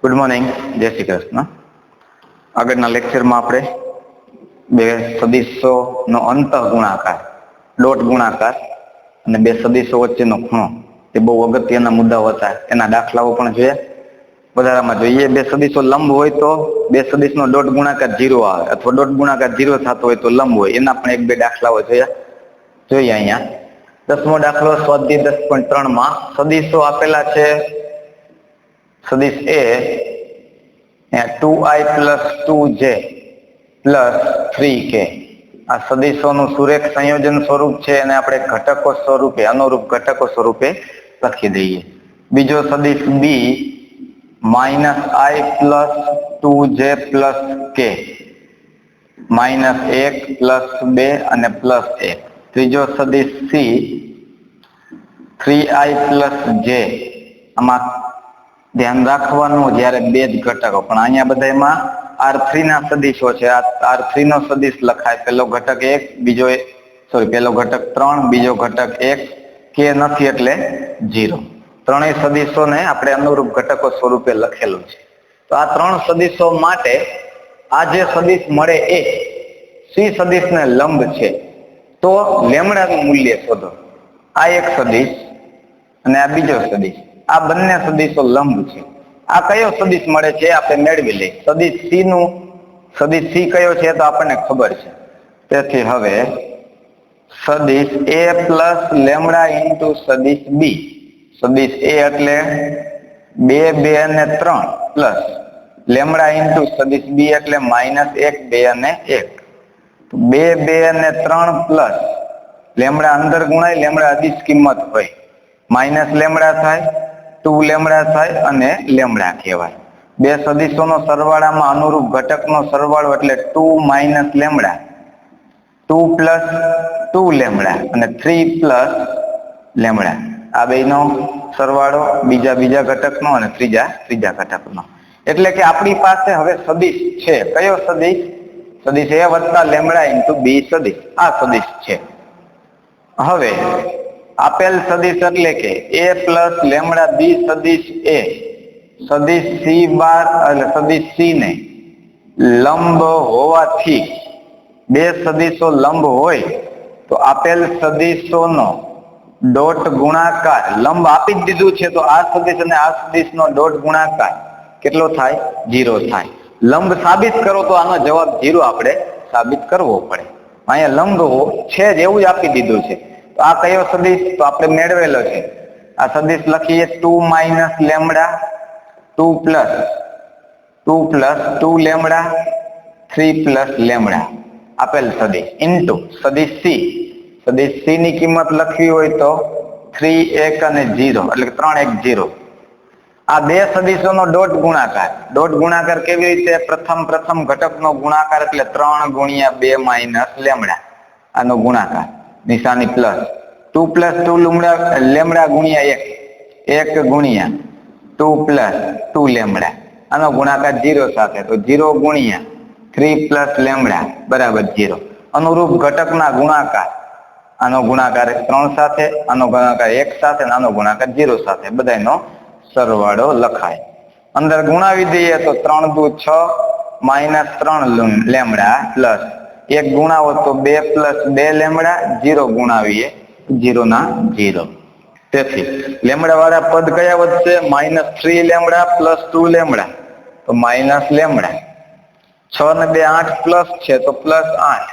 Good morning, જય શ્રી કૃષ્ણ. આગળના લેક્ચરમાં આપણે બે સદિશોનો અંતઃ ગુણાકાર, ડોટ ગુણાકાર અને બે સદિશો વચ્ચેનો ખૂણો એ બહુ અગત્યના મુદ્દાઓ હતા. એના દાખલાઓ પણ જોયા. વધારામાં જોઈએ બે સદિશો લંબ હોય તો બે સદિશનો ડોટ ગુણાકાર 0 આવે, અથવા ડોટ ગુણાકાર 0 થતો હોય તો લંબ હોય. એના પણ એક બે દાખલાઓ જોયા. જોઈએ અહીંયા 10મો દાખલો સ્વાધ્યાય 10.3 માં સદિશો આપેલા છે. સદિશ એ 2i + 2j + 3k આ સદિશોનું સુરેખ સંયોજન સ્વરૂપ છે, અને આપણે ઘટકો સ્વરૂપે, અનુરૂપ ઘટકો સ્વરૂપે લખી દઈએ. બીજો સદિશ બી -i + 2j + k -1 +2 અને +1. ત્રીજો સદિશ સી 3i + j. આમાં ધ્યાન રાખવાનું જ્યારે બે જ ઘટકો, પણ અહીંયા બધા એમાં R3 ના સદિશો છે. આ R3 નો સદિશ લખાય. પેલો ઘટક 1, પેલો ઘટક 3, બીજો ઘટક 1, કે નથી એટલે 0. ત્રણેય સદિશોને આપણે અનુરૂપ ઘટકો સ્વરૂપે લખેલું છે. તો આ ત્રણ સદિશો માટે આ જે સદિશ મળે એ સી સદિશને લંબ છે, તો લેમડાનું મૂલ્ય શોધો. આ એક સદિશ અને આ બીજો સદિશ, આ બંને સદિશો લંબ છે. આ કયો સદિશ મળે છે આપણે મેળવી લઈએ. સદિશ સી કયો છે તો આપણને ખબર છે. તેથી હવે સદિશ a + લેમડા ઇન્ટુ સદિશ બી. સદિશ a એટલે 2, 2 અને 3 પ્લસ લેમડા ઇન્ટુ સદિશ બી એટલે -1, 2 અને 1. 2, 2 અને 3 પ્લસ લેમડા અંદર ગુણાય, લેમડા અદિશ કિંમત હોય, માઇનસ લેમડા થાય, 2 લેમડા થાય અને લેમડા કહેવાય. બે સદિશોનો સરવાળામાં અનુરૂપ ઘટકનો સરવાળો એટલે 2 - લેમડા, 2 + 2 લેમડા અને 3 + લેમડા. આ બેનો સરવાળો બીજા ઘટકનો અને ત્રીજા ઘટકનો. એટલે કે આપણી પાસે હવે સદિશ છે. કયો સદિશ? સદિશ a + લેમડા ઇન્ટુ બી સદિશ. આ સદિશ છે. હવે આપેલ સદિશ એટલે કે a + લેમડા બી સદિશ a સદિશ સી બાર એટલે સદિશ સી ને લંબ હોવાથી, બે સદિશો લંબ હોય તો આપેલ સદિશોનો ડોટ ગુણાકાર, લંબ આપી જ દીધું છે તો આ સદિશ અને આ સદિશનો ડોટ ગુણાકાર કેટલો થાય? 0 થાય. લંબ સાબિત કરો તો આનો જવાબ 0 આપણે સાબિત કરવો પડે. અહીંયા લંબ છે જ એવું જ આપી દીધું છે. તો આ કયો સદિશ? તો આપણે મેળવેલો છે. આ સદિશ લખીએ 2 - લેમડા, 2 + 2 લેમડા, 3 + લેમડા આપેલ સદિશ ઇન્ટુ સદિશ સી. સદિશ સી ની કિંમત લખવી હોય તો 3, 1 અને 0 એટલે 3, 1, 0. આ બે સદિશોનો ડોટ ગુણાકાર. ડોટ ગુણાકાર કેવી રીતે? પ્રથમ ઘટકનો ગુણાકાર એટલે 3 × 2 - લેમડા, આનો ગુણાકાર, નિશાની પ્લસ. 2 + 2 લેમડા ગુણ્યા 1, 1 × 2 + 2 લેમડા, આનો ગુણાકાર 0 સાથે, તો 0 × 3 + લેમડા બરાબર 0. અનુરૂપ ઘટકના ગુણાકાર, આનો ગુણાકાર 3 સાથે, આનો ગુણાકાર 1 સાથે, આનો ગુણાકાર 0 સાથે, બધાનો સરવાળો લખાય. અંદર ગુણાવી દઈએ તો 3 દુ 6 -3 લેમડા પ્લસ 1 ગુણાવો તો 2 + 2 લેમડા, 0 ગુણાવીએ 0 ના 0. તેથી લેમડા વાળા પદ કયા વધશે? -3 લેમડા + 2 લેમડા, તો માઇનસ લેમડા. 6 ને 2 8 પ્લસ છે તો +8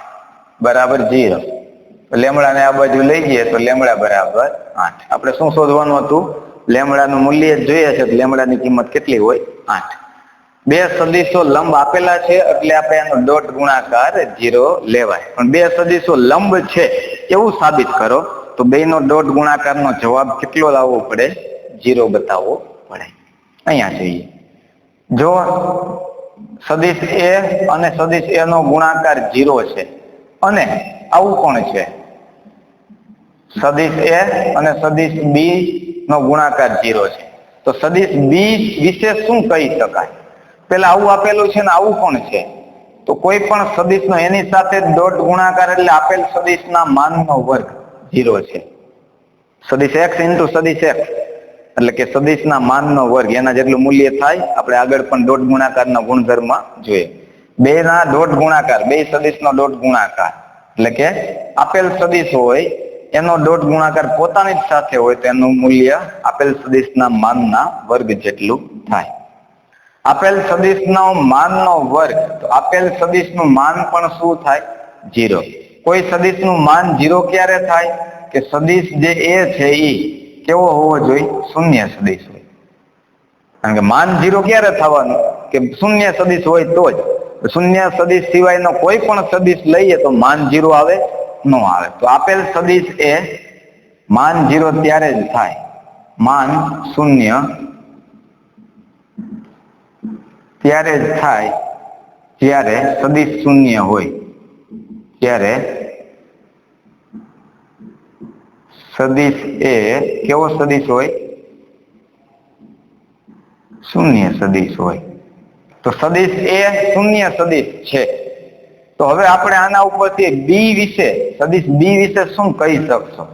બરાબર 0. લેમડા ને આ બાજુ લઈ જઈએ તો લેમડા બરાબર 8. આપણે શું શોધવાનું હતું? લેમડાનું મૂલ્ય જોઈએ છે. લેમડાની કિંમત કેટલી હોય? 8. બે સદિશો લંબ આપેલા છે એટલે આપણે એનો ડોટ ગુણાકાર 0 લેવાય. પણ બે સદિશો લંબ છે એવું સાબિત કરો તો બેનો ડોટ ગુણાકારનો જવાબ કેટલો લાવવો પડે? 0 બતાવવો પડે. અહીંયા જોઈએ. જો સદિશ a અને સદિશ a નો ગુણાકાર 0 છે, અને આવું પણ છે સદિશ a અને સદિશ b નો ગુણાકાર 0 છે, તો સદિશ b વિશે શું કહી શકાય? પેલા આવું આપેલું છે ને આવું પણ છે, તો કોઈ પણ સદિશનો એની સાથે ડોટ ગુણાકાર એટલે આપેલ સદિશના માનનો વર્ગ 0 છે. સદિશ x ઇન્ટુ સદિશ x, એટલે કે સદિશના માનનો વર્ગ એના જેટલું મૂલ્ય થાય. આપણે આગળ પણ ડોટ ગુણાકારનો ગુણધર્મ જોઈએ. બે ના ડોટ ગુણાકાર, બે સદિશનો ડોટ ગુણાકાર એટલે કે આપેલ સદિશ હોય એનો ડોટ ગુણાકાર પોતાની જ સાથે હોય તો એનું મૂલ્ય આપેલ સદિશના માનના વર્ગ જેટલું થાય. આપેલ સદિશનો માનનો વર્ગ, તો આપેલ સદિશનું માન પણ શું થાય? 0. કોઈ સદિશનું માન 0 ક્યારે થાય? કે સદિશ જે એ છે એ કેવો હોવો જોઈએ? શૂન્ય સદિશ હોય. કારણ કે માન 0 ક્યારે થવાનું? કે શૂન્ય સદિશ હોય તો જ. શૂન્ય સદિશ સિવાયનો કોઈ પણ સદિશ લઈએ તો માન 0 આવે ન આવે. તો આપેલ સદિશ એ માન 0 ત્યારે જ થાય, માન શૂન્ય ત્યારે જ થાય જ્યારે સદિશ શૂન્ય હોય. ત્યારે સદિશ એ કેવો સદિશ હોય? શૂન્ય સદિશ હોય. તો સદિશ એ શૂન્ય સદિશ છે. તો હવે આપણે આના ઉપરથી બી વિશે, સદિશ બી વિશે શું કહી શકશો?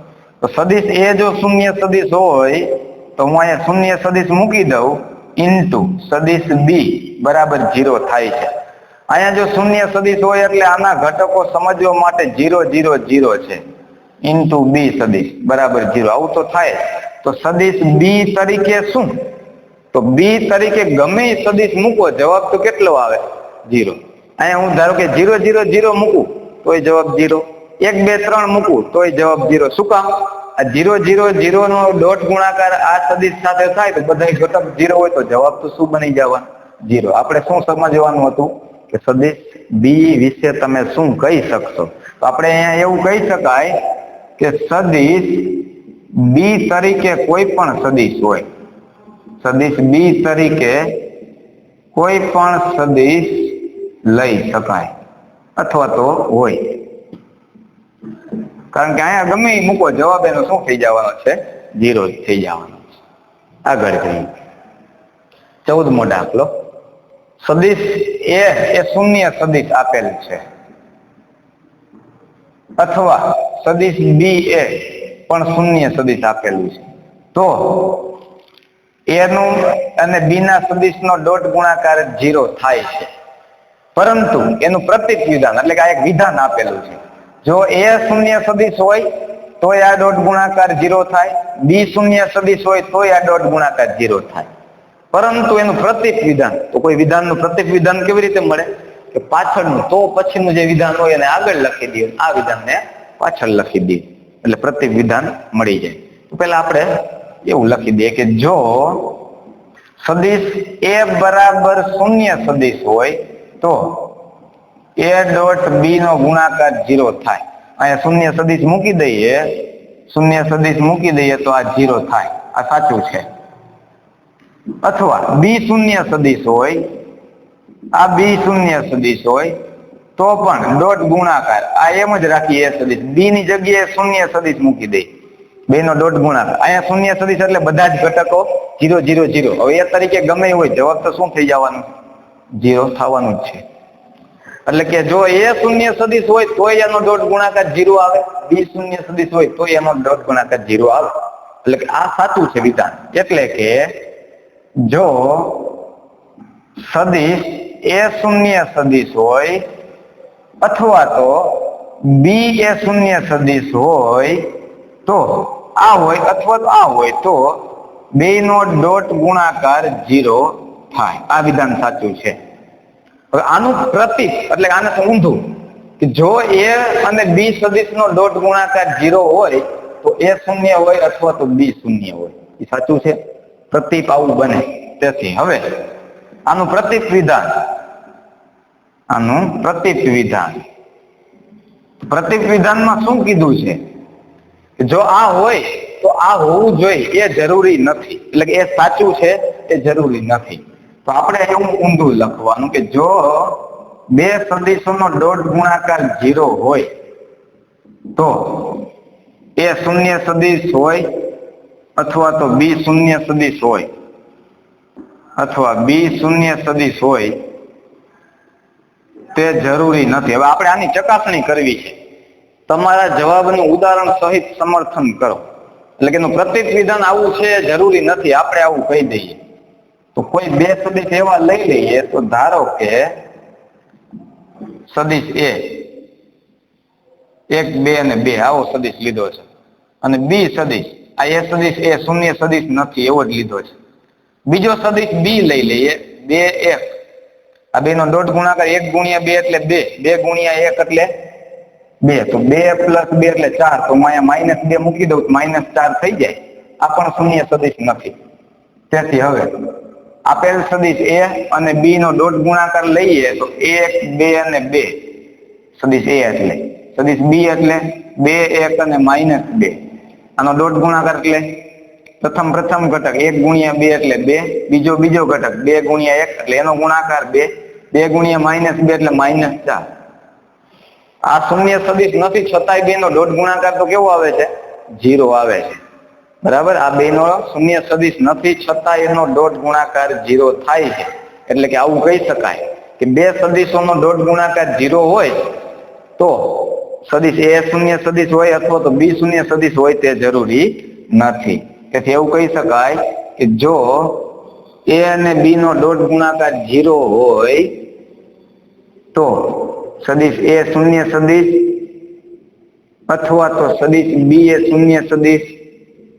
તો સદિશ એ જો શૂન્ય સદિશ હોય તો હું અહીંયા શૂન્ય સદિશ મૂકી દઉં ઇન્ટુ સદિશ બી બરાબર 0 થાય છે. અહીંયા જો શૂન્ય સદિશ હોય એટલે આના ઘટકો સમજવા માટે 0 0 0 છે ઇન્ટુ બી સદિશ બરાબર 0. આવું તો થાય. તો સદિશ બી તરીકે શું? તો બી તરીકે ગમે સદિશ મૂકો, જવાબ તો કેટલો આવે? 0. અહીંયા હું ધારો કે 0 0 0 મૂકું તોય જવાબ 0, 1 2 3 મૂકું તોય જવાબ 0. શું કામ? આ 0 0 0 નો ડોટ ગુણાકાર આ સદિશ સાથે થાય તો બધા ઘટક 0 હોય તો જવાબ તો શું બની જવાનું? 0. આપણે શું સમજવાનું હતું કે સદિશ બી વિશે તમે શું કહી શકશો? તો આપણે અહીંયા એવું કહી શકાય કે સદિશ બી તરીકે કોઈ પણ સદિશ હોય, સદિશ બી તરીકે કોઈ પણ સદિશ લઈ શકાય અથવા તો હોય. કારણ કે અહીંયા ગમે મૂકો જવાબ એનો શું થઈ જવાનો છે? 0 જ થઈ જવાનો છે. આગળ જઈએ. 14મો દાખલો. સદિશ એ શૂન્ય સદિશ આપેલ છે અથવા સદિશ બી એ પણ શૂન્ય સદિશ આપેલું છે. તો એનું અને બી ના સદિશનો ડોટ ગુણાકાર 0 થાય છે. પરંતુ એનું પ્રતીક વિધાન એટલે કે આ એક વિધાન આપેલું છે. જો એ શૂન્ય સદિશ હોય તોય આ ડોટ ગુણાકાર 0 થાય, બી શૂન્ય સદિશ હોય તોય આ ડોટ ગુણાકાર 0 થાય. પરંતુ એનું પ્રતીક વિધાન, તો કોઈ વિધાનનું પ્રતીક વિધાન કેવી રીતે મળે? કે પાછળનું, તો પછીનું જે વિધાન હોય એને આગળ લખી દઈએ, આ વિધાનને પાછળ લખી દઈએ એટલે પ્રતીક વિધાન મળી જાય. તો પહેલા આપણે એવું લખી દઈએ કે જો સદિશ એ બરાબર શૂન્ય સદિશ હોય તો એ ડોટ બી નો ગુણાકાર 0 થાય. અહીંયા શૂન્ય સદિશ મૂકી દઈએ, શૂન્ય સદિશ મૂકી દઈએ તો આ 0 થાય. આ સાચું છે. અથવા બી શૂન્ય સદિશ હોય, આ બી શૂન્ય સદિશ હોય તો પણ ડોટ ગુણાકાર આ એમ જ રાખીએ. એ સદિશ બી ની જગ્યાએ શૂન્ય સદિશ મૂકી દઈએ, બે નો ડોટ ગુણાકાર. અહીંયા શૂન્ય સદિશ એટલે બધા જ ઘટકો 0 0 0. હવે એ તરીકે ગમે હોય જવાબ તો શું થઈ જવાનું? 0 થવાનું જ છે. એટલે કે જો એ શૂન્ય સદિશ હોય તોય એનો ડોટ ગુણાકાર 0 આવે, બી શૂન્ય સદિશ હોય તોય એનો ડોટ ગુણાકાર 0 આવે. એટલે કે આ સાચું છે વિધાન. એટલે કે જો સદિશ એ શૂન્ય સદિશ હોય અથવા તો બી એ શૂન્ય સદિશ હોય તો આ હોય અથવા તો આ હોય તો બે નો ડોટ ગુણાકાર 0 થાય. આ વિધાન સાચું છે. હવે આનું પ્રતીક એટલે આને ઊંધું કે જો એ અને બી સદિશ નો ડોટ ગુણાકાર 0 હોય તો એ શૂન્ય હોય અથવા તો બી શૂન્ય હોય. એ સાચું છે. પ્રતીક આવું બને. તેથી હવે આનું પ્રતીક વિધાન, આનું પ્રતીક વિધાન, પ્રતીક વિધાનમાં શું કીધું છે કે જો આ હોય તો આ હોવું જોઈએ એ જરૂરી નથી. એટલે કે એ સાચું છે એ જરૂરી નથી. તો આપણે એવું ઊંધું લખવાનું કે જો બે સદિશોનો ડોટ ગુણાકાર 0 હોય તો એ શૂન્ય સદિશ હોય અથવા તો બી શૂન્ય સદિશ હોય અથવા બી શૂન્ય સદિશ હોય તે જરૂરી નથી. હવે આપણે આની ચકાસણી કરવી છે. તમારા જવાબનું ઉદાહરણ સહિત સમર્થન કરો. એટલે કે એનું પ્રતીક વિધાન આવું છે જરૂરી નથી, આપણે આવું કહી દઈએ. તો કોઈ બે સદિશ એવા લઈ લઈએ, તો ધારો કે સદિશ એ 1 2 અને 2 આવો સદિશ લીધો છે, અને બી સદિશ આ એ સદિશ એ શૂન્ય સદિશ નથી એવો જ લીધો છે. બીજો સદિશ બી લઈ લઈએ 2 1, આ બે નો ડોટ ગુણાકાર 1 ગુણ્યા 2 એટલે 2, 2 ગુણ્યા 1 એટલે 2, તો 2 પ્લસ 2 એટલે 4, તો અહીંયા -2 મૂકી દઉં તો -4 થઈ જાય. આ પણ શૂન્ય સદિશ નથી. તેથી હવે આપેલ સદિશ એ અને બી નો ડોટ ગુણાકાર લઈએ તો 1 2 અને 2 સદિશ એ એટલે, સદિશ બી એટલે 2 1 અને -2, આનો ડોટ ગુણાકાર એટલે પ્રથમ ઘટક 1 ગુણ્યા 2 એટલે 2, બીજો ઘટક 2 ગુણ્યા 1 એટલે એનો ગુણાકાર 2, 2 ગુણ્યા -2 એટલે -4. આ શૂન્ય સદિશ નથી છતાંય બે નો ડોટ ગુણાકાર તો કેવો આવે છે? 0 આવે છે. બરાબર, આ બે નો શૂન્ય સદિશ નથી છતાં એનો ડોટ ગુણાકાર 0 થાય છે. એટલે કે આવું કહી શકાય કે બે સદિશોનો ડોટ ગુણાકાર 0 હોય તો સદિશ એ શૂન્ય સદિશ હોય અથવા તો બી શૂન્ય સદિશ હોય તે જરૂરી નથી. તેથી એવું કહી શકાય કે જો એ અને બી નો ડોટ ગુણાકાર 0 હોય તો સદિશ એ શૂન્ય સદિશ અથવા તો સદિશ બી એ શૂન્ય સદિશ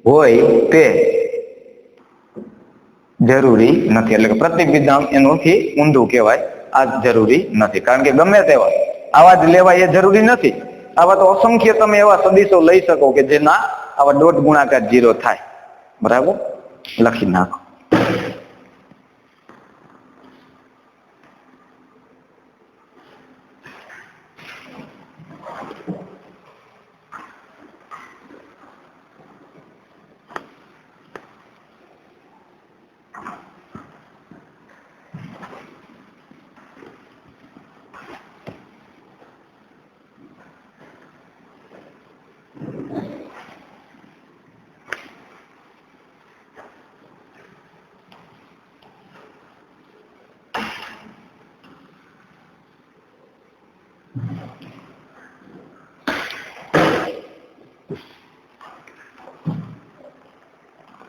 હોય તે જરૂરી નથી. એટલે કે પ્રતીક વિધાન એનોથી ઊંધું કહેવાય, આ જરૂરી નથી. કારણ કે ગમે તેવા આવા જ લેવાય એ જરૂરી નથી. આવા તો અસંખ્ય તમે એવા સદિશો લઈ શકો કે જેના આવા ડોટ ગુણાકાર 0 થાય. બરાબર, લખી નાખો.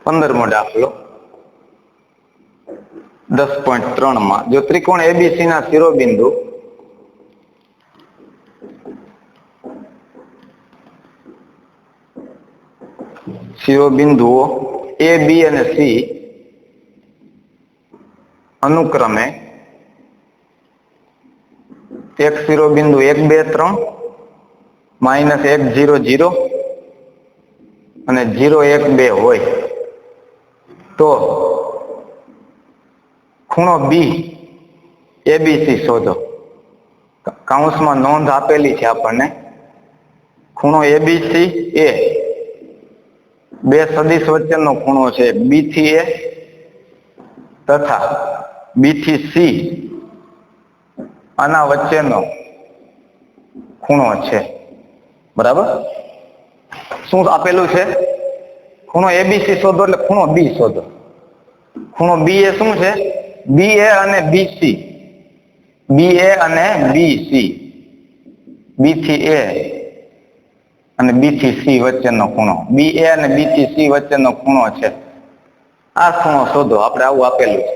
પંદરમો દાખલો 10.3 માં જો ત્રિકોણ એબીસી ના શિરોબિંદુ શિરોબિંદુઓ એ બી અને સી અનુક્રમે એક શિરોબિંદુ 1 2 3 -1 0 0 અને 0 1 2 હોય તો ખૂણો બી એબીસી શોધો. કૌંસમાં નોંધ આપેલી છે આપણને. ખૂણો એબીસી એ બે સદિશ વચ્ચેનો ખૂણો છે બી થી એ તથા બી થી સી આના વચ્ચેનો ખૂણો છે. બરાબર, શું આપેલું છે? ખૂણો એબીસી શોધો એટલે ખૂણો બી શોધો. ખૂણો બી એ શું છે? બી એ અને બીસી, બી એ અને બીસી, બી થી એ અને બી થી સી વચ્ચેનો ખૂણો, બી એ અને બી થી સી વચ્ચેનો ખૂણો છે. આ ખૂણો શોધો. આપણે આવું આપેલું છે.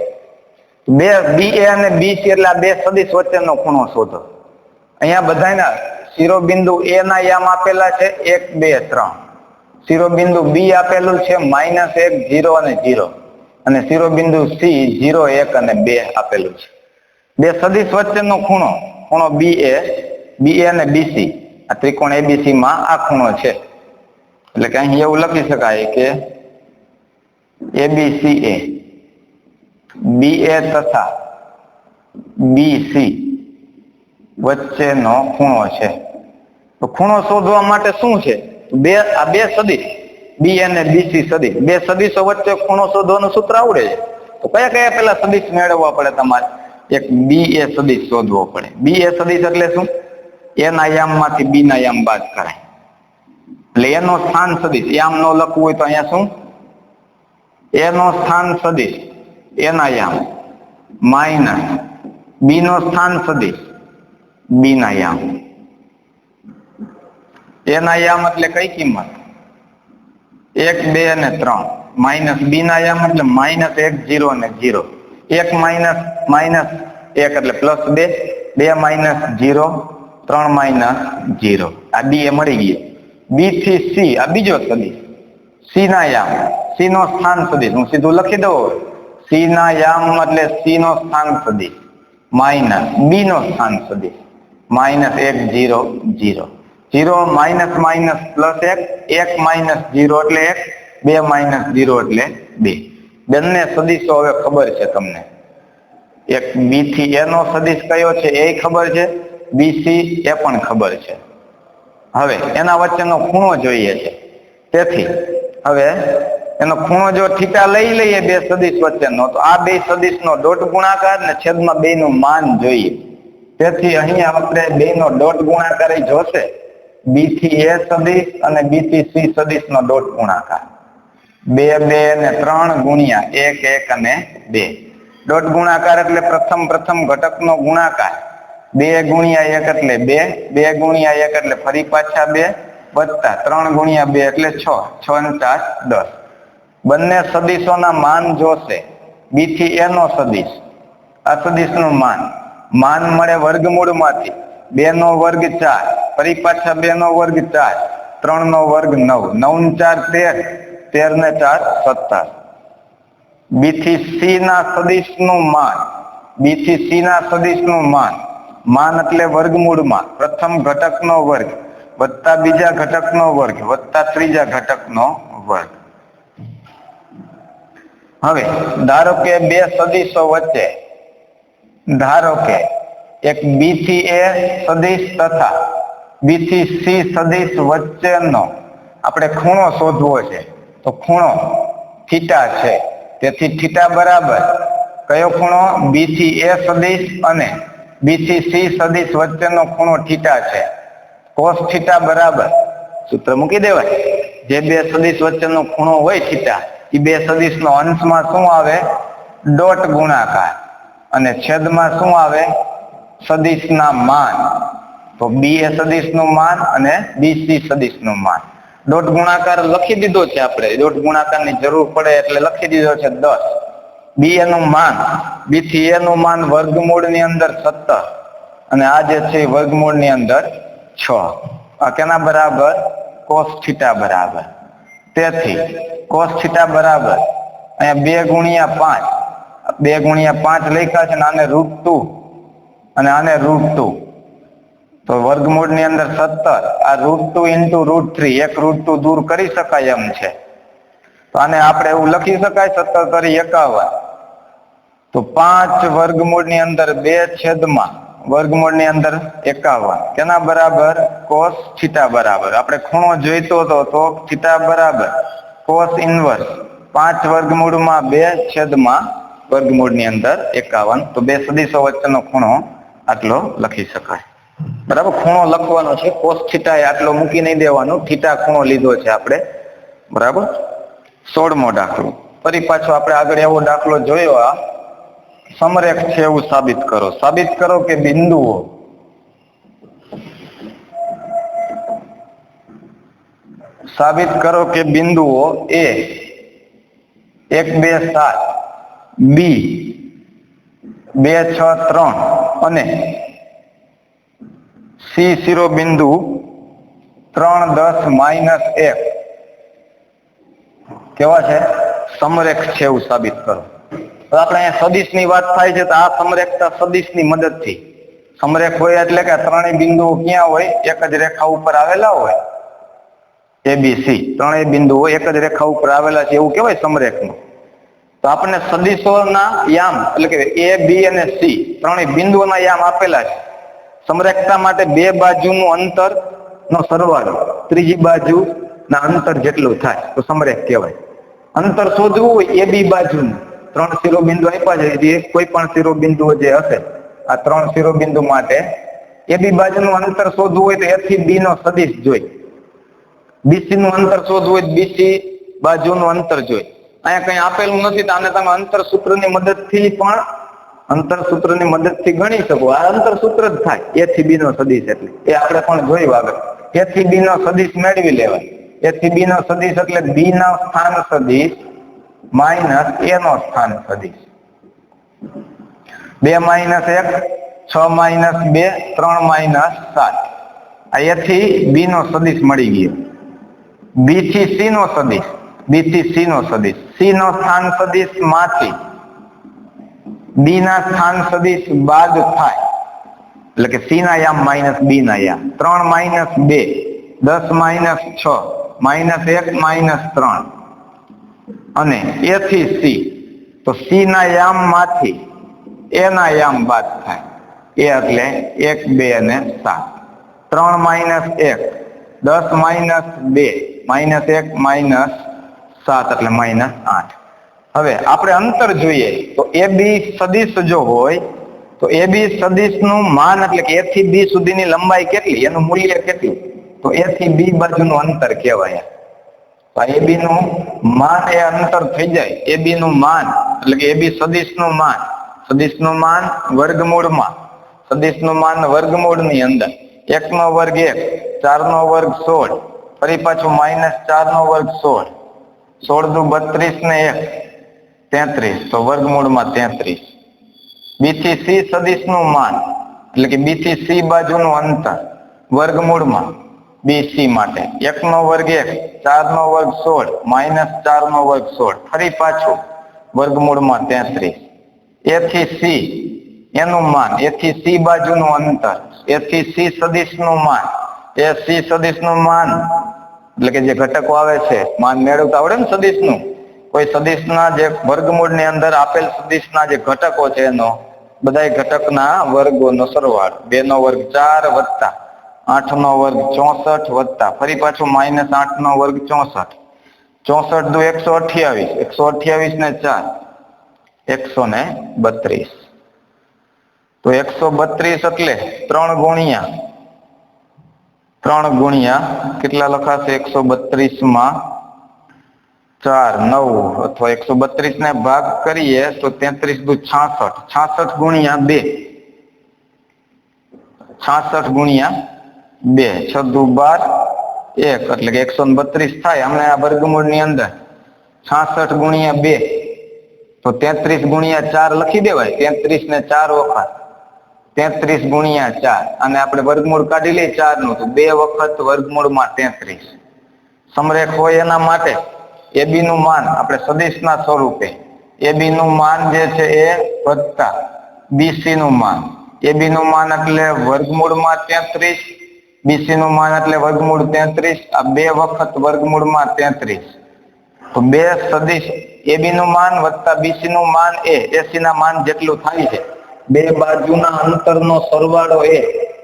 બે બી એ અને બીસી એટલે આ બે સદિશ વચ્ચેનો ખૂણો શોધો. અહીંયા બધાના શિરોબિંદુ એ ના યામ આપેલા છે 1 2 3, શિરોબિંદુ બી આપેલું છે -1 0 અને 0, અને શિરોબિંદુ સી 0 1 અને 2 આપેલું છે. બે સદિશ વચ્ચેનો ખૂણો બી એ અને બીસી, આ ત્રિકોણ એબીસી માં આ ખૂણો છે. એટલે કે અહીં એવું લખી શકાય કે એબીસી એ બી એ તથા બીસી વચ્ચેનો ખૂણો છે. તો ખૂણો શોધવા માટે શું છે? આ બે સદિશ બી અને બીસી સદિશ, બે સદિશો વચ્ચે ખૂણો શોધવાનું સૂત્ર આવડે છે. તો કયા કયા પેલા સદિશ મેળવવા પડે તમારે? એક બી એ સદિશ શોધવો પડે. બી એ સદિશ એટલે શું? એ ના યામમાંથી બી ના યામ બાદ કરાય. એટલે એનો સ્થાન સદિશ, યામ નો લખવું હોય તો અહીંયા શું? એનો સ્થાન સદિશ એના યામ માઇનસ બી નો સ્થાન સદિશ બી ના યામ. એના યામ એટલે કઈ કિંમત? 1 2 અને 3 માઇનસ બી ના યામ એટલે -1 0 અને 0 1 માઇનસ -1 એટલે +2 2 - 0 3 - 0 આ ડી એ મળી ગયો. બી થી સી આ બીજો સદિશ સી ના યામ સી નો સ્થાન સદિશ હું સીધું લખી દઉં સી ના યામ એટલે સી નો સ્થાન સદિશ માઇનસ બી નો સ્થાન સદિશ -1 0 0 0 માઇનસ માઇનસ પ્લસ 1 1 - 0 એટલે 1 2 - 0 એટલે 2 બંને સદિશો હવે ખબર છે તમને. એક બી થી એ નો સદિશ કયો છે એ ખબર છે, બી સી એ પણ ખબર છે. હવે એના વચ્ચેનો ખૂણો જોઈએ છે. તેથી હવે એનો ખૂણો જો થીટા લઈ લઈએ બે સદિશ વચ્ચેનો તો આ બે સદિશનો ડોટ ગુણાકાર ને છેદમાં બે નું માન જોઈએ. તેથી અહીંયા આપણે બે નો ડોટ ગુણાકાર જોશે. બી થી એ સદિશ અને બી થી સી સદિશનો ડોટ ગુણાકાર 2 2 અને 3 ગુણ્યા 1 1 અને 2 ડોટ ગુણાકાર એટલે પ્રથમ ઘટકનો ગુણાકાર 2 ગુણ્યા 1 એટલે 2 2 ગુણ્યા 1 એટલે ફરી પાછા 2 વત્તા 3 ગુણ્યા 2 એટલે 6 6 ને 4 10 બંને સદિશોના માન જોશે. બી થી એ નો સદિશ આ સદિશનું માન મળે વર્ગમૂળમાંથી 2 નો વર્ગ 4 ફરી પાછા 2 નો વર્ગ 4 3 નો વર્ગ 9 9 ને 4 13 ને 4 17 બી થી સી ના સદિશનું માન એટલે વર્ગમૂળમાં પ્રથમ ઘટકનો વર્ગ વત્તા બીજા ઘટકનો વર્ગ વત્તા ત્રીજા ઘટકનો વર્ગ. હવે ધારો કે બે સદિશો વચ્ચે ધારો કે એક બી થી એ સદિશ તથા બી થી સી સદિશ વચ્ચેનો આપણે ખૂણો શોધવો છે તો ખૂણો થીટા છે. તેથી થીટા બરાબર કયો ખૂણો બી થી એ સદિશ અને બી થી સી સદિશ વચ્ચેનો ખૂણો થીટા છે. કોસ થીટા બરાબર સૂત્ર મૂકી દેવાય. જે બે સદિશ વચ્ચેનો ખૂણો હોય થીટા એ બે સદિશનો અંશમાં શું આવે ડોટ ગુણાકાર અને છેદમાં શું આવે સદિશના માન. તો બી એ સદિશનું માન અને બી સી સદિશનું માન. ડોટ ગુણાકાર લખી દીધો છે આપણે. ડોટ ગુણાકારની જરૂર પડે એટલે લખી દીધો છે 10. બી એ નું માન બી થી એ નું માન વર્ગમૂળની અંદર 17 અને આ જે છે વર્ગમૂળની અંદર 6. આ કેના બરાબર કોસ થીટા બરાબર. તેથી કોસ થીટા બરાબર અહીંયા 2 ગુણ્યા 5 2 ગુણ્યા 5 લખ્યા છે ને આને √2 અને આને √2 તો વર્ગમૂળની અંદર 17 આ √2 into √3 એક √2 દૂર કરી શકાય એમ છે. તો આને આપણે એવું લખી શકાય 17 તરી 51 તો 5 વર્ગમૂળની અંદર 2 છેદમાં વર્ગમૂળની અંદર 51 કેના બરાબર કોસ થીટા બરાબર. આપણે ખૂણો જોઈતો હતો તો થીટા બરાબર કોસ ઇન્વર્સ 5 વર્ગમૂળમાં 2 છેદમાં વર્ગમૂળની અંદર 51 તો બે સદિશો વચ્ચેનો ખૂણો આટલો લખી શકાય. બરાબર ખૂણો લખવાનો છે કોસ થીટા એ આટલો મૂકી નહીં દેવાનો. થીટા ખૂણો લીધો છે આપણે. બરાબર 16મો દાખલો ફરી પાછો આપણે આગળ એવો દાખલો જોયો. આ સમરેખ છે એવું સાબિત કરો કે બિંદુઓ એ 1 2 7 બી 2 6 3 અને સી શિરોબિંદુ 3 10 -1 કેવા છે સમરેખ છે એવું સાબિત કરો. તો આપણે અહીંયા સદિશની વાત થાય છે તો આ સમરેખતા સદિશની મદદથી સમરેખ હોય એટલે કે ત્રણેય બિંદુઓ ક્યાં હોય એક જ રેખા ઉપર આવેલા હોય. ABC ત્રણેય બિંદુઓ એક જ રેખા ઉપર આવેલા છે એવું કહેવાય સમરેખનું. તો આપણને સદિશોના યામ એટલે કે A B અને C ત્રણેય બિંદુઓના યામ આપેલા છે. સમરેખતા માટે બે બાજુનું અંતર નો સરવાળો ત્રીજી બાજુના અંતર જેટલું થાય તો સમરેખ કહેવાય. અંતર શોધવું હોય AB બાજુનું 3 શિરોબિંદુ આપ્યા છે કોઈ પણ શિરોબિંદુઓ જે હશે આ 3 શિરોબિંદુ માટે AB બાજુનું અંતર શોધવું હોય તો A થી B નો સદિશ જોઈ. BC નું અંતર શોધવું હોય BC બાજુનું અંતર જોઈ. અહીંયા કઈ આપેલું નથી તો આને તમે અંતર સૂત્રની મદદથી ગણી શકો. આ અંતર સૂત્ર જ થાય A થી B નો સદિશ એટલે એ આપણે પણ જોયું આગળ. A થી B નો સદિશ મેળવી લેવાય. A થી B નો સદિશ એટલે B ના સ્થાન સદિશ માઇનસ A નો સ્થાન સદિશ. 2 માઇનસ 1 6 માઇનસ 2 3 માઇનસ 7. આ A થી B નો સદિશ મળી ગયો. B થી C નો સદિશ, B થી C નો સદિશ, C નો સ્થાન સદિશ માંથી B ના સ્થાન સદિશ બાદ થાય એટલે કે C ના યામ માઇનસ B ના યામ. 3 માઇનસ 2 10 માઇનસ 6 માઇનસ 1 માઇનસ 3 અને A થી C તો C ના યામ માંથી A ના યામ બાદ થાય. A એટલે 1 2 અને 7. 3 માઇનસ 1 10 માઇનસ 2 માઇનસ 1 માઇનસ 7 એટલે માઇનસ 8. હવે આપણે અંતર જોઈએ તો AB સદિશ જો હોય તો AB સદિશ નું માન એટલે કે A થી B સુધીની લંબાઈ કેટલી, એનું મૂલ્ય કેટલું, તો A થી B બાજુનું અંતર કહેવાય. તો AB નું માન એ અંતર થઈ જાય. AB નું માન એટલે કે AB સદિશનું માન વર્ગમૂળમાં, સદિશનું માન વર્ગમૂળની અંદર 1 નો વર્ગ 1, 4 નો વર્ગ 16, ફરી પાછું માઇનસ 4 નો વર્ગ 16, 16 દુ 32 ને 1 33, તો વર્ગમૂળમાં 33. B થી C સદિશનું માન એટલે કે B થી C બાજુનું અંતર વર્ગમૂળમાં BC માટે 1 નો વર્ગ 1, 4 નો વર્ગ 16, માઇનસ 4 નો વર્ગ 16, ફરી પાછું વર્ગમૂળમાં 33. A થી C એનું માન, A થી C બાજુનું અંતર, A થી C સદિશનું માન, એ C સદિશનું માન એટલે કે જે ઘટકો આવે છે માન મેળવતા આવડે ને સદિશનું, કોઈ સદિશના જે વર્ગમૂળની અંદર આપેલ સદિશના જે ઘટકો છે એનો બધાય ઘટકના વર્ગોનો સરવાળો 2 નો વર્ગ 4 વત્તા 8 નો વર્ગ 64 વત્તા ફરી પાછું માઇનસ 8 નો વર્ગ 64, 64 દુ 128, 128 ને 4 132. તો 132 એટલે 3 ગુણ્યા કેટલા લખાશે, 132 માં 4 9 અથવા 132 ને ભાગ કરીએ તો 33 દુ 66, 66 ગુણ્યા 2, 66 ગુણ્યા 2, 6 દુ 12 1 એટલે કે 132 થાય. અમને આ વર્ગમૂળની અંદર 66 ગુણ્યા 2 તો 33 ગુણ્યા 4 લખી દેવાય. 33 ને 4 વખત 33 ગુણ્યા 4 અને આપણે વર્ગમૂળ કાઢી લઈએ 4 નું તો 2 વખત વર્ગમૂળમાં 33. સમરેખ હોય એના માટે AB નું માન આપણે સદિશના સ્વરૂપે AB નું માન જે છે એ વત્તા BC નું માન, AB નું માન એટલે વર્ગમૂળમાં 33, BC નું માન એટલે વર્ગમૂળ 33, આ 2 વખત વર્ગમૂળમાં 33. તો બે સદિશ AB નું માન વત્તા BC નું માન એ AC ના માન જેટલું થાય છે, બે બાજુના અંતરનો સરવાળો એ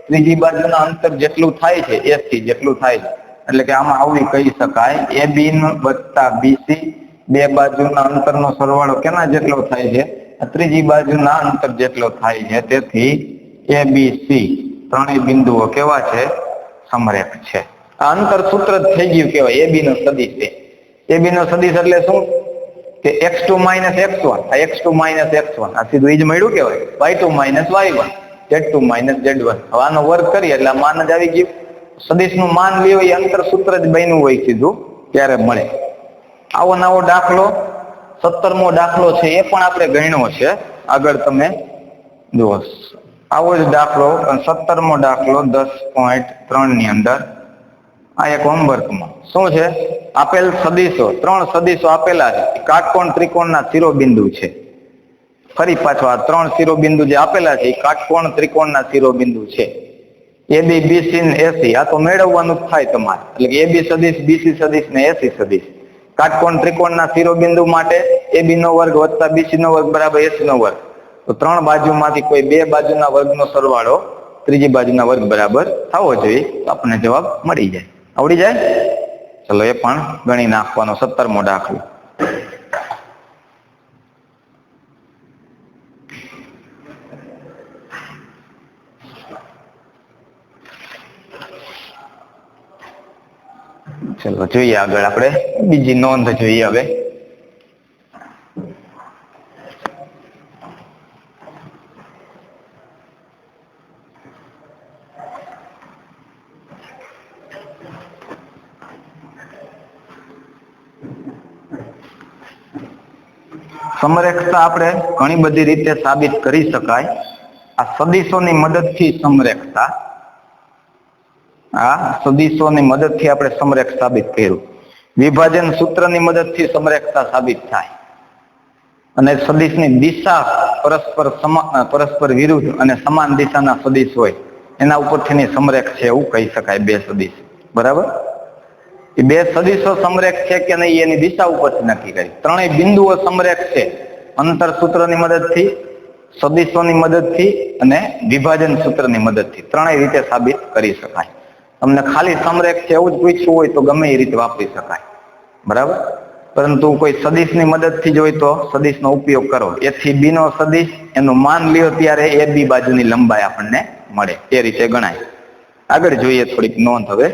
ત્રીજી બાજુના અંતર જેટલું થાય છે AC જેટલું થાય છે. એટલે કે આમાં આવું કહી શકાય AB વત્તા BC બે બાજુના અંતરનો સરવાળો કેના જેટલો થાય છે, ત્રીજી બાજુના અંતર જેટલો થાય છે. તેથી ABC ત્રણેય બિંદુઓ કેવા છે, સમરેખ છે. આ અંતર સૂત્ર જ થઈ ગયું કેવાય AB નો સદિશ છે. AB નો સદિશ એટલે શું કે x2 minus x1, આ x2 minus x1 આ સીધું ઈ જ મળ્યું કેવાય, y2 minus y1, z2 minus z1. હવે આનો વર્ગ કરીએ એટલે માન જ આવી ગયું. સદિશનું માન લ્યો એ અંતર સૂત્ર જ બન્યું હોય સીધું ત્યારે મળે. આવો નવો દાખલો 17મો દાખલો છે એ પણ આપણે ગણ્યો છે આગળ, તમે જુઓ આવો જ દાખલો 17મો દાખલો 10.3 ની અંદર આ એક હોમવર્કમાં શું છે, આપેલ સદિશો 3 સદિશો આપેલા છે, કાટકોણ ત્રિકોણના શિરોબિંદુ છે. ફરી પાછો આ 3 શિરોબિંદુ જે આપેલા છે એ કાટકોણ ત્રિકોણના શિરોબિંદુ છે. AB BC ને AC આ તો મેળવવાનું જ થાય તમારે, એટલે કે AB સદિશ BC સદિશ ને AC સદિશ. કાટકોણ ત્રિકોણના શિરોબિંદુ માટે AB નો વર્ગ વત્તા BC નો વર્ગ બરાબર AC નો વર્ગ. તો 3 બાજુમાંથી કોઈ 2 બાજુના વર્ગનો સરવાળો ત્રીજી બાજુના વર્ગ બરાબર થવો જોઈએ, તો આપણને જવાબ મળી જાય. આવડી જાય? ચલો એ પણ ગણી નાખવાનો 17મો દાખલો. ચલો જોઈએ આગળ આપણે બીજી નોંધ જોઈએ હવે. સમરેખતા આપણે ઘણી બધી રીતે સાબિત કરી શકાય. આ સદીશોની મદદથી સમરેખતા, આ સદીશોની મદદથી આપણે સમરેખ સાબિત કર્યું. વિભાજન સૂત્રની મદદથી સમરેખતા સાબિત થાય. અને સદીશની દિશા પરસ્પર વિરુદ્ધ અને સમાન દિશાના સદીશ હોય એના ઉપરથી સમરેખ છે એવું કહી શકાય. બે સદીશ, બરાબર. એ બે સદીશો સમરેખ છે કે નહીં એની દિશા ઉપરથી નક્કી કરી. ત્રણેય બિંદુઓ સમરેખ છે અંતર સૂત્રની મદદથી, સદીશોની મદદથી અને વિભાજન સૂત્રની મદદથી. ત્રણેય રીતે સાબિત કરી શકાય. તમને ખાલી સમરેખ છે એવું જ પૂછવું હોય તો ગમે એ રીતે વાપરી શકાય, બરાબર. પરંતુ કોઈ સદીશની મદદથી જ હોય તો સદીશનો ઉપયોગ કરો. એથી બી નો સદીશ એનું માન લ્યો ત્યારે એ બી બાજુની લંબાઈ આપણને મળે, એ રીતે ગણાય. આગળ જોઈએ થોડીક નોંધ. હવે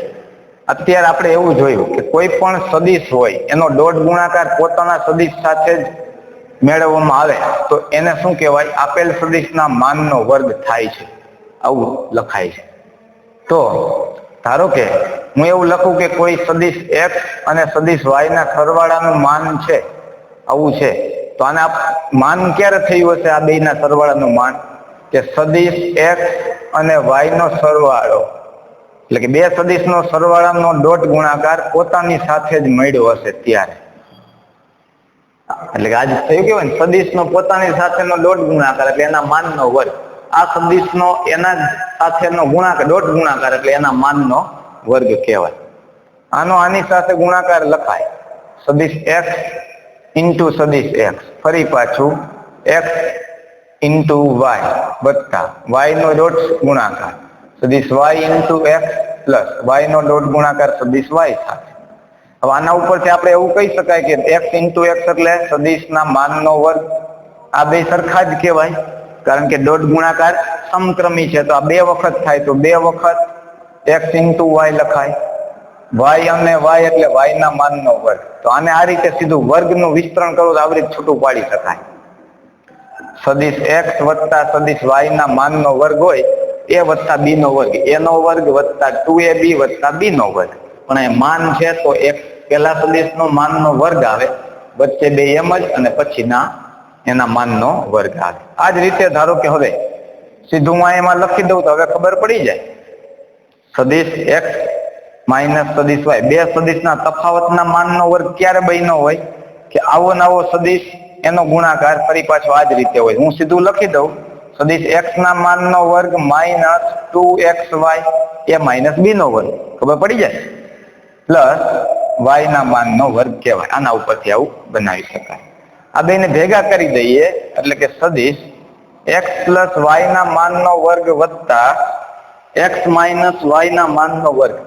અત્યારે આપણે એવું જોયું કે કોઈ પણ સદીશ હોય એનો ડોટ ગુણાકાર પોતાના સદીશ સાથે જ મેળવવામાં આવે તો એને શું કહેવાય? આપેલ સદીશના માનનો વર્ગ થાય છે, આવું લખાય છે. તો ધારો કે હું એવું લખું કે કોઈ સદીશ x અને સદીશ y ના સરવાળાનું માન છે, આવું છે. તો આને માન ક્યારે થયું હશે આ બેયના સરવાળાનું માન? કે સદીશ x અને y નો સરવાળો, એટલે કે બે સદીશનો સરવાળાનો ડોટ ગુણાકાર પોતાની સાથે જ મળ્યો હશે ત્યારે. એટલે કે આજ થયું કેવાય ને, સદીશનો પોતાની સાથેનો ડોટ ગુણાકાર એટલે એના માનનો વર્ગ. આ સદીશનો એના સાથેનો ગુણાકાર, ડોટ ગુણાકાર એટલે એના માનનો વર્ગ કહેવાય. આનો આની સાથે ગુણાકાર લખાય, સદીશ x ઇન્ટુ સદીશ x, ફરી પાછું x ઇન્ટુ y વત્તા y નો ડોટ ગુણાકાર સદીશ y into x plus y નો ડોટ ગુણાકાર સદીશ y સાથે. હવે આના ઉપરથી આપણે એવું કહી શકાય કે x ઇન્ટુ x એટલે સદીશના માનનો વર્ગ. આ બે સરખા જ કહેવાય કારણ કે ડોટ ગુણાકાર સમક્રમી છે. તો આ બે વખત થાય તો બે વખત x ઇન્ટુ y લખાય. y અને y એટલે y ના માનનો વર્ગ. તો આને આ રીતે સીધું વર્ગનું વિસ્તરણ કરો તો આવી રીતે છૂટું પાડી શકાય. સદીશ x વત્તા સદીશ y ના માનનો વર્ગ હોય એ વત્તા b નો વર્ગ, a નો વર્ગ વત્તા 2ab વત્તા b નો વર્ગ. પણ એ માન છે તો એક પેલા સદીશનો માનનો વર્ગ આવે, વચ્ચે બે એમ જ, અને પછીના એના માનનો વર્ગ આવે. આ જ રીતે ધારો કે હવે સીધું હું એમાં લખી દઉં તો હવે ખબર પડી જાય. સદીશ x માઇનસ સદીશ y, બે સદીશના તફાવતના માનનો વર્ગ ક્યારે બન્યો હોય? કે આવો નવો સદીશ એનો ગુણાકાર ફરી પાછો આ જ રીતે હોય. હું સીધું લખી દઉં સદીશ x ના માનનો વર્ગ માઇનસ 2xy એ માઇનસ b નો વર્ગ. ખબર પડી જાય? પ્લસ y ના માનનો વર્ગ કહેવાય. આના ઉપરથી આવું બનાવી શકાય. આ બેને ભેગા કરી દઈએ એટલે કે સદીશ x પ્લસ y ના માનનો વર્ગ વત્તા x માઇનસ y ના માનનો વર્ગ,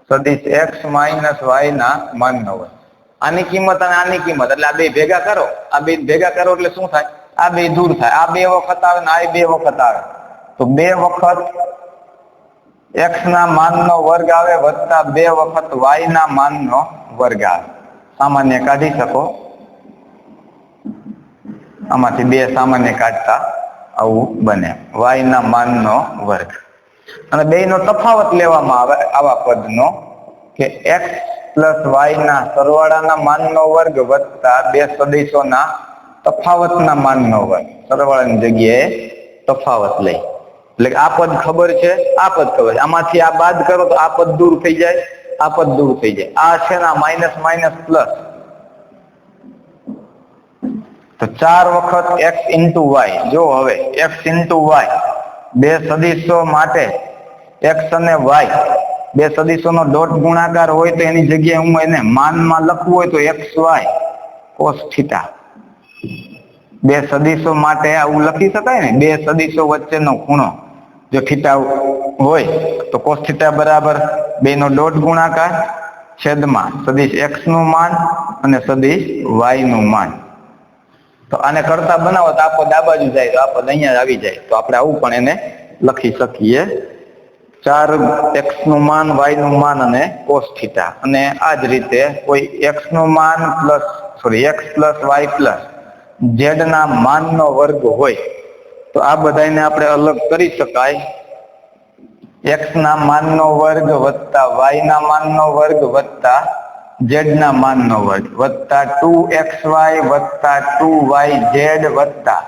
સદીશ x માઇનસ y ના માનનો વર્ગ. આની કિંમત અને આની કિંમત એટલે આ બે ભેગા કરો. આ બે ભેગા કરો એટલે શું થાય? આ બે દૂર થાય. આ બે વખત આવે ને આ બે વખત આવે તો બે વખત x ના માનનો વર્ગ આવે વત્તા બે વખત y ના માનનો વર્ગ આવે. સામાન્ય કાઢી શકો, આમાંથી બે સામાન્ય કાઢતા આવું બને, y ના માનનો વર્ગ. અને બે નો તફાવત લેવામાં આવે આવા પદનો કે x પ્લસ y ના સરવાળાના માનનો વર્ગ વત્તા બે સદીશોના તફાવતના માનનો વર્ગ. સરવાળાની જગ્યાએ તફાવત લઈ એટલે આ પદ ખબર છે, આ પદ ખબર છે, આમાંથી આ બાદ કરો તો આ પદ દૂર થઈ જાય, આ પદ દૂર થઈ જાય. આ છે ને માઇનસ માઇનસ પ્લસ, તો 4 વખત x ઇન્ટુ y. જો હવે x ઇન્ટુ y બે સદીશો માટે x અને y બે સદીશોનો ડોટ ગુણાકાર હોય તો એની જગ્યાએ હું એને માનમાં લખવું હોય તો xy cos થીટા. બે સદીશો માટે આવું લખી શકાય ને, બે સદીશો વચ્ચેનો ખૂણો જો થીટા હોય તો cos થીટા બરાબર બે નો ડોટ ગુણાકાર છેદમાં સદીશ x નું માન અને સદીશ y નું માન. તો આને કરતા બનાવો તો આ પદ આ બાજુ જાય તો આ પદ અહીંયા આવી જાય. તો આપણે આવું પણ એને લખી શકીએ, 4x નું માન, y નું માન અને cos થીટા. અને આ જ રીતે કોઈ x નું માન plus x plus y plus z ના માનનો વર્ગ હોય તો આ બધાને આપણે અલગ કરી શકાય. x ના માનનો વર્ગ વત્તા y ના માનનો વર્ગ વત્તા z ના માનનો વર્ગ વત્તા 2xy વત્તા 2yz વત્તા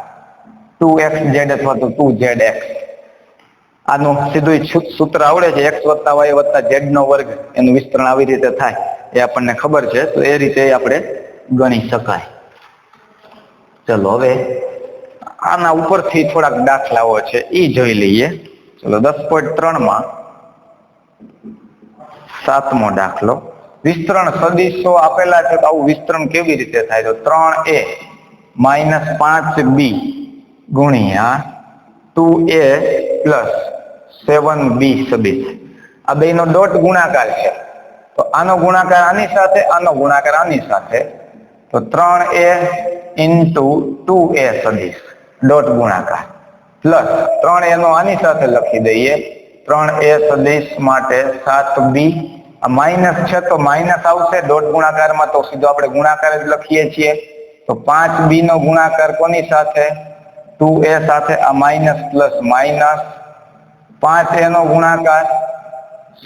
2xz અથવા તો 2zx. આનું સીધું સૂત્ર આવડે છે, x વત્તા y વત્તા z નો વર્ગ એનું વિસ્તરણ આવી રીતે થાય એ આપણને ખબર છે, તો એ રીતે આપણે ગણી શકાય. ચલો હવે આના ઉપરથી થોડાક દાખલાઓ છે એ જોઈ લઈએ. ચલો 10.3 માં 7મો દાખલો. વિસ્તરણ સદીશો આપેલા છે તો આવું વિસ્તરણ કેવી રીતે થાય? તો 3a માઇનસ 5b ગુણ્યા 2a પ્લસ 7b સદીશ. આ બેનો ડોટ ગુણાકાર છે, તો આનો ગુણાકાર આની સાથે, આનો ગુણાકાર આની સાથે, તો 3a ઇન્ટુ 2a સદીશ ડોટ ગુણાકાર પ્લસ 3a નો આની સાથે લખી દઈએ 3a સદીશ માટે 7b. આ માઇનસ છે તો માઇનસ આવશે ડોટ ગુણાકારમાં, તો સીધો આપણે ગુણાકાર જ લખીએ છીએ. તો 5b નો ગુણાકાર કોની સાથે? 2a સાથે. આ માઇનસ પ્લસ માઇનસ 5a નો ગુણાકાર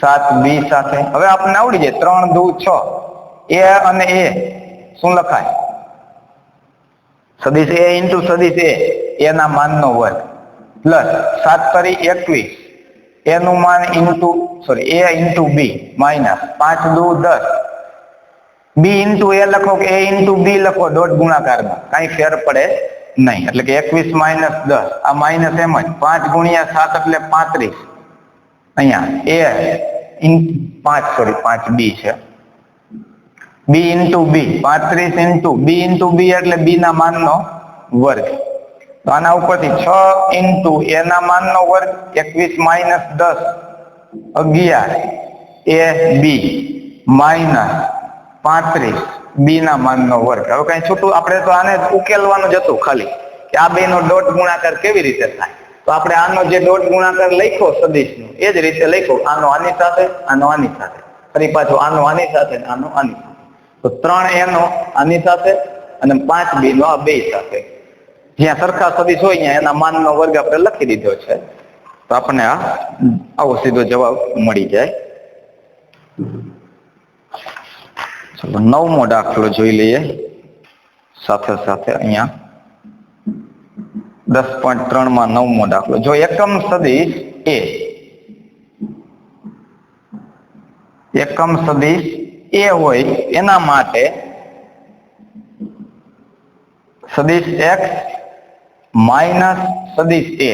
7b સાથે. હવે આપણને આવડી જાય 3 દુ 6, a અને a શું લખાય? સદીશ a ઇન્ટુ સદીશ a ના માનનો વર્ગ પ્લસ 7 તરી 21 a નું માન into a into b minus 5 દુ 10 b ઇન્ટુ a લખો કે a ઇન્ટુ b લખો ડોટ ગુણાકારમાં કઈ ફેર પડે નહીં, એટલે કે 21 માઇનસ 10. આ માઇનસ એમ જ 5 ગુણ્યા 7 એટલે 35. અહીંયા a 5b છે, b into b 35 into b એટલે b ના માનનો વર્ગ. તો આના ઉપરથી 6 ઇન્ટુ a ના માનનો વર્ગ 21 minus 10 11 a b minus 35 b ના માનનો વર્ગ. હવે કઈ છૂટું આપણે તો આને ઉકેલવાનું જ હતું ખાલી કે આ બેનો ડોટ ગુણાકાર કેવી રીતે થાય. તો આપણે આનો જે ડોટ ગુણાકાર લખ્યો સદીશનો એ જ રીતે લખ્યો, આનો આની સાથે, આનો આની સાથે, ફરી પાછો આનો આની સાથે, આનો આની સાથે. તો 3a નો આની સાથે અને 5b નો આ બે સાથે. જ્યાં સરખા સદીશ હોય ત્યાં એના માનનો વર્ગ આપણે લખી દીધો છે, તો આપણને આવો સીધો જવાબ મળી જાય. ચલો 9મો દાખલો જોઈ લઈએ સાથે સાથે. અહીંયા 10.3 માં 9મો દાખલો. જો એકમ સદીશ a હોય એના માટે સદીશ x માઇનસ સદીશ a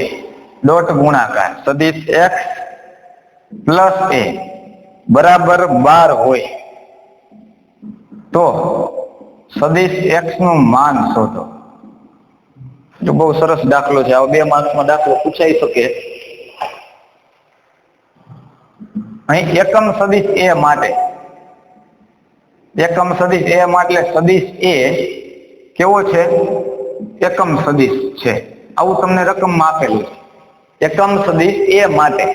ડોટ ગુણાકાર સદીશ x પ્લસ a બરાબર 12 હોય તો સદીશ x નું માન શોધો. જો બહુ સરસ દાખલો છે, આ 2 માર્ક્સમાં દાખલો પૂછાઈ શકે. અહીં એકમ સદીશ a માટે સદીશ a કેવો છે? એકમ સદીશ છે, આવું તમને રકમમાં આપેલું છે. એકમ સદીશ a માટે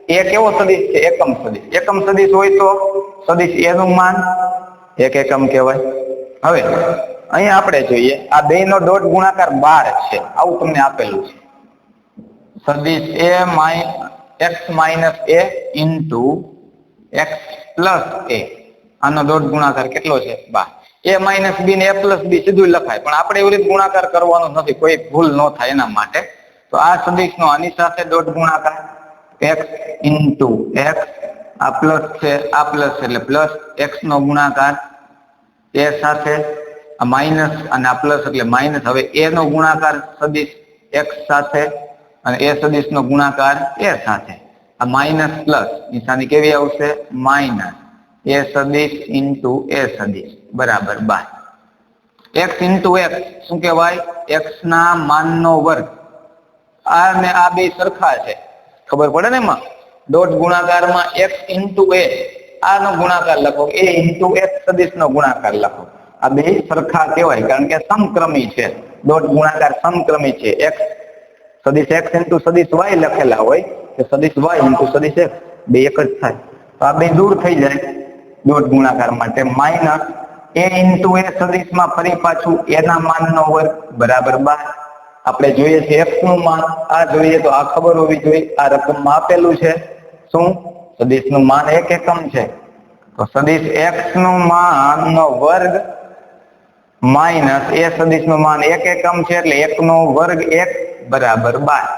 a કેવો સદીશ છે? એકમ સદીશ. એકમ સદીશ હોય તો સદીશ a નું માન 1 એકમ કહેવાય. હવે અહીંયા આપણે જોઈએ આ બે નો ડોટ ગુણાકાર 12 છે, આવું તમને આપેલું છે. સદીશ x minus a into x plus a, આનો ડોટ ગુણાકાર કેટલો છે? 12. a માઇનસ b ને a પ્લસ b સીધું લખાય, પણ આપણે એવી રીતે ગુણાકાર કરવાનો નથી, કોઈ ભૂલ ન થાય એના માટે. તો આ સદીશનો આની સાથે ડોટ ગુણાકાર x ઇન્ટુ x, આ પ્લસ છે, આ પ્લસ એટલે પ્લસ x નો ગુણાકાર a સાથે, આ માઇનસ અને આ પ્લસ એટલે માઇનસ. હવે a નો ગુણાકાર સદીશ x સાથે અને a સદીશ નો ગુણાકાર a સાથે. આ માઇનસ પ્લસ નિશાની કેવી આવશે? માઇનસ a સદીશ ઇન્ટુ a સદીશ બરાબર 12. x ઇન્ટુ x શું કહેવાય? x ના માનનો વર્ગ. આ ને આ બે સરખા છે, ખબર પડે ને એમાં. ડોટ ગુણાકારમાં x ઇન્ટુ a, આનો ગુણાકાર લખો, a ઇન્ટુ x સદીશ નો ગુણાકાર લખો. આ બે સરખા કહેવાય કારણ કે સમક્રમી છે. ડોટ ગુણાકાર સમક્રમી છે. x સદીશ x ઇન્ટુ સદીશ y લખેલા હોય કે સદીશ y ઇન્ટુ સદીશ x, બે એક જ થાય. તો આ બે દૂર થઈ જાય ડોટ ગુણાકાર માટે. માઇનસ a ઇન્ટુ a સદીશમાં ફરી પાછું a ના માનનો વર્ગ બરાબર 12. આપણે જોઈએ છે x નું માન, આ જોઈએ તો આ ખબર હોવી જોઈએ, આ રકમમાં આપેલું છે. શું? સદીશનું માન 1 એકમ છે. તો સદિશ x નું માન નો વર્ગ માઇનસ એ સદિશ નું માન એક એકમ છે એટલે 1 નો વર્ગ 1 બરાબર 12.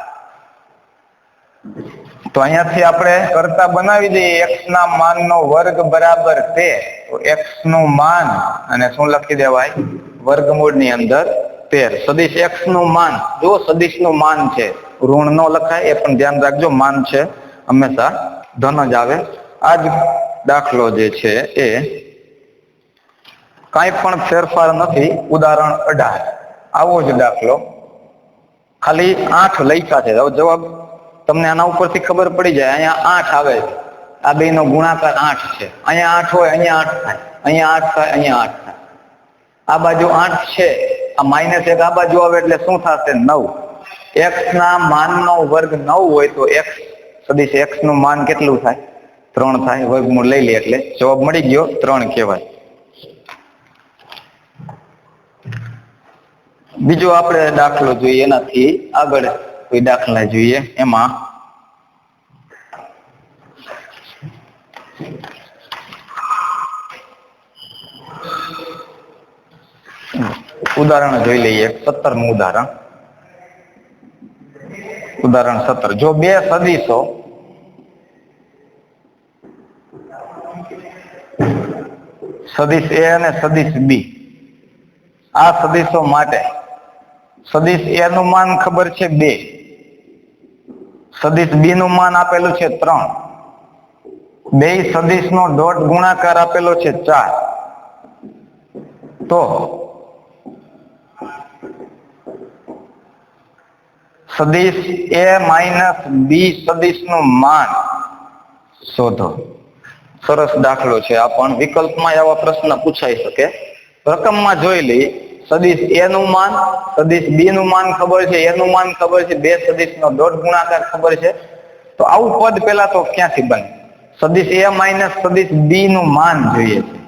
તો અહીંયાથી આપણે કરતા બનાવી દઈએ x ના માન નો વર્ગ બરાબર 13. તો x નું માન અને શું લખી દેવાય વર્ગમૂળ ની અંદર 13. સદિશ x નું માન, જો સદિશ નું માન છે ઋણ નો લખાય, એ પણ ધ્યાન રાખજો, માન છે હંમેશા ધન જ આવે. આ જ દાખલો જે છે એ કાંઈ પણ ફેરફાર નથી. ઉદાહરણ 18 આવો જ દાખલો, ખાલી 8 લખ્યા છે. જવાબ તમને આના ઉપરથી ખબર પડી જાય. અહીંયા 8 આવે છે, આ બે નો ગુણાકાર 8 છે. અહીંયા 8 હોય, અહીંયા 8 થાય, અહીંયા 8 થાય, અહીંયા 8 થાય. આ બાજુ 8 છે, આ -1 આ બાજુ આવે એટલે શું થશે 9. x ના માન નો વર્ગ 9 હોય તો x સદિશ x નું માન કેટલું થાય 3 થાય. વર્ગમૂળ લઈ લે એટલે જવાબ મળી ગયો 3 કહેવાય. બીજો આપણે દાખલો જોઈએ, એનાથી આગળ કોઈ દાખલા જોઈએ. એમાં ઉદાહરણ જોઈ લઈએ. 17 નું ઉદાહરણ. ઉદાહરણ 17. જો બે સદિશો સદિશ a અને સદિશ b, આ સદિશો માટે સદિશ a નું માન ખબર છે 2, સદિશ b નું માન આપેલું છે 3, બે સદિશ નો ડોટ ગુણાકાર આપેલો છે 4. તો સદિશ a માઇનસ b સદિશ નું માન શોધો. સરસ દાખલો છે. આ પણ વિકલ્પમાં આવા પ્રશ્ન પૂછાઈ શકે. રકમમાં જોઈ લઈએ. સદિશ a નું માન, સદિશ b નું માન ખબર છે, a નું માન ખબર છે, બે સદિશ નો ડોટ ગુણાકાર ખબર છે. તો આવું પદ પેલા તો ક્યાંથી બને? સદિશ a માઇનસ સદિશ b નું માન જોઈએ છે.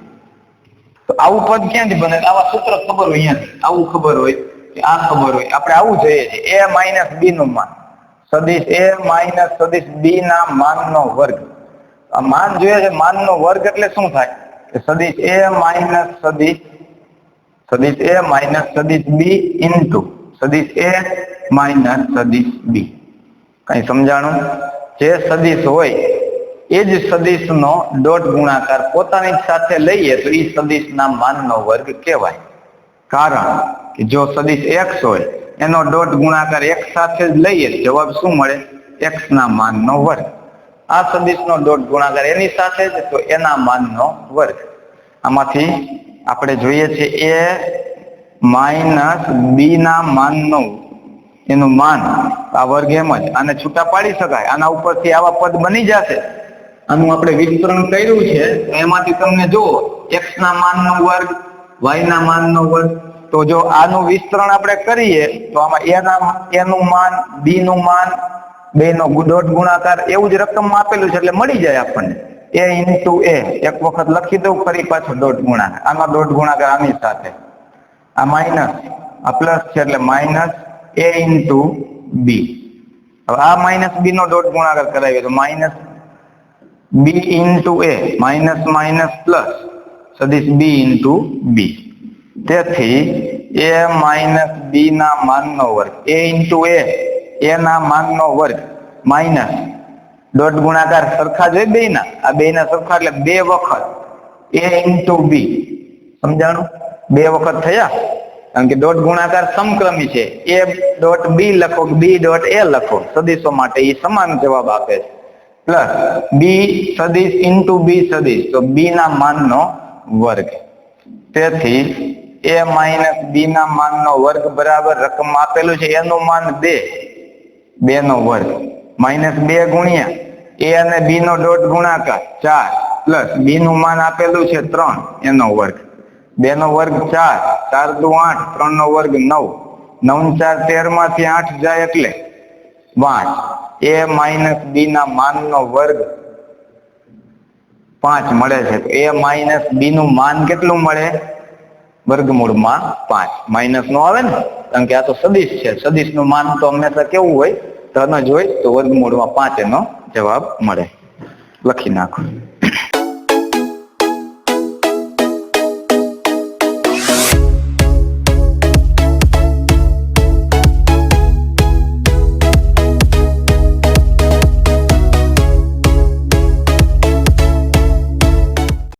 તો આવું પદ ક્યાંથી બને? આવા સૂત્ર ખબર હોય, અહીંયાથી આવું ખબર હોય, આ ખબર હોય, આપણે આવું જોઈએ છે. a માઇનસ b નું માન, સદિશ a માઇનસ સદિશ b ના માન નો વર્ગ. આ માન જોઈએ છે, માન નો વર્ગ એટલે શું થાય? સદિશ a માઇનસ સદિશ a માઇનસ સદિશ b ઇન્ટુ સદિશ a માઇનસ સદિશ b. કઈ સમજાણું? જે સદિશ હોય એ જ સદિશ નો ડોટ ગુણાકાર પોતાની સાથે લઈએ તો એ સદિશ ના માન નો વર્ગ કહેવાય. કારણ કે જો સદિશ x હોય એનો ડોટ ગુણાકાર x સાથે જ લઈએ, જવાબ શું મળે? x ના માન નો વર્ગ. આ સદિશ નો ડોટ ગુણાકાર એની સાથે જ, તો એના માન નો વર્ગ. આમાંથી આપણે જોઈએ છે a માઇનસ b ના માન નો એનું માન, આ વર્ગ એમ જ આને છૂટા પાડી શકાય. આના ઉપરથી આવા પદ બની જશે. આનું આપણે વિસ્તરણ કર્યું છે, એમાંથી તમને જુઓ x ના માન નો વર્ગ, y ના માન નો વર્ગ. તો જો આનું વિસ્તરણ આપણે કરીએ તો આમાં a નું માન, b નું માન, બે નો ડોટ ગુણાકાર એવું જ રકમમાં આપેલું છે એટલે મળી જાય આપણને. a ઇન્ટુ a એક વખત લખી દઉં, ફરી પાછો ડોટ ગુણાકાર. આનો ડોટ ગુણાકાર આની સાથે, આ માઇનસ, આ પ્લસ છે એટલે માઇનસ a ઇન્ટુ b. હવે આ માઇનસ b નો ડોટ ગુણાકાર કરાવીએ તો minus b into a, minus minus plus સદિશ b ઇન્ટુ b. તેથી a માઇનસ b ના માન નો વર્ગ, a ઇન્ટુ a ના માન નો વર્ગ, માઇનસ ડોટ ગુણાકાર સરખા જ હોય બે ના, આ બે ના સરખા એટલે બે વખત a ઇન્ટુ b. સમજાણું? બે વખત થયા, કારણ કે ડોટ ગુણાકાર સમક્રમી છે. a ડોટ b લખો, b ડોટ a લખો, સદિશો માટે એ સમાન જવાબ આપે છે. પ્લસ b સદિશ ઇન્ટુ b સદિશ, તો b ના માન નો વર્ગ. તેથી a માઇનસ b ના માન નો વર્ગ બરાબર રકમ આપેલું છે એનું માન 2 નો વર્ગ, માઇનસ 2 ગુણ્યા a અને b નો ડોટ ગુણાકાર 4, પ્લસ b નું માન આપેલું છે 3 એનો વર્ગ. 2 નો વર્ગ 4, 4 દુ 8, 3 નો વર્ગ 9, 9 4 13 માંથી 8 જાય એટલે 5. a માઇનસ b ના માન નો વર્ગ 5 મળે છે. a માઇનસ b નું માન કેટલું મળે? વર્ગમૂળમાં 5. માઇનસ નો આવે ને, કારણ કે આ તો સદિશ છે. સદિશ નું માન તો હંમેશા કેવું હોય? ધન જ હોય. તો વર્ગમૂળમાં 5 એનો જવાબ મળે. લખી નાખો.